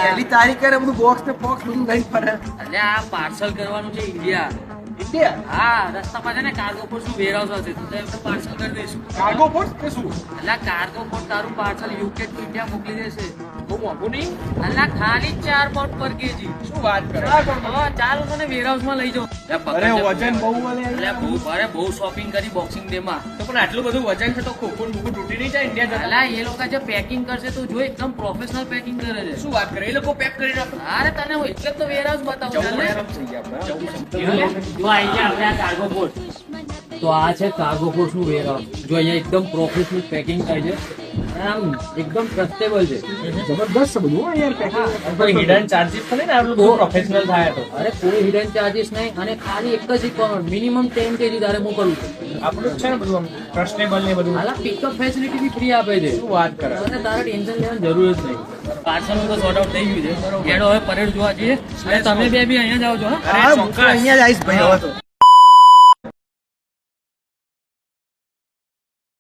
પહેલી તારીખે બધું બોક્સ ને બોક્સ બધું લઈને ફરે. એટલે આ પાર્સલ કરવાનું છે ઇન્ડિયા. ઇન્ડિયા હા, રસ્તામાં છે ને કાર્ગો પોર્ટ શું વેરહાઉસ હશે તો એમને પાર્સલ કરી દઈશું. કાર્ગો પોર્ટ કે શું? એટલે કાર્ગો પોર્ટ તારું પાર્સલ યુકે ટુ ઇન્ડિયા મોકલી દેશે. બહુ મોંઘું નહીં? એટલે ખાલી 4 પાઉન્ડ પર કેજી. શું વાત કરે? હા, ચાલો તને વેરહાઉસ માં લઈ જાઉં. અરે વજન બહુ મળે. અરે બહુ શોપિંગ કરી બોક્સિંગ ડે માં. તો પણ આટલું બધું વજન છે તો ખોખું બુકું તૂટી નહીં જાય ઇન્ડિયા જતા? એટલે એ લોકો જે પેકિંગ કરશે તો જો એકદમ પ્રોફેશનલ પેકિંગ કરે છે. શું વાત કરે? એ લોકો પેક કરી રાખે. અરે તને હું એટલે જ તો વેરહાઉસ બતાવું જવું છું. હેરાન થઈ ગયા આપણે. જો અહીંયા આપણે આ કાર્ગો પોર્ટ. તો આ છે કાર્ગો પોર્ટ નું વેરહાઉસ. જો અહીંયા એકદમ પ્રોફેશનલ પેકિંગ થાય છે. આમ એકદમ ટ્રસ્ટેબલ છે. જબરદસ્ત છે બધું યાર પેકિંગ. કોઈ હિડન ચાર્જીસ તો નહીં ને આટલું બહુ પ્રોફેશનલ થાય તો? અરે કોઈ હિડન ચાર્જીસ નહીં અને ખાલી એક જ રિક્વાયરમેન્ટ મિનિમમ 10 kg તારે મોકલવું છે. આપણું જ છે ને બધું આમ ટ્રસ્ટેબલ ને બધું. હાલા પિકઅપ ફેસિલિટી બી ફ્રી આપે છે. શું વાત કરે? અને તારે ટેન્શન લેવાની જરૂર જ નહીં. પાર્સલ તો સોર્ટ આઉટ થઈ ગયું છે. હેડો હવે પરેડ જોવા જઈએ અને તમે બે બી અહીંયા જ આવજો. હા હા, હું તો અહીંયા જ આવીશ ભાઈ હવે તો.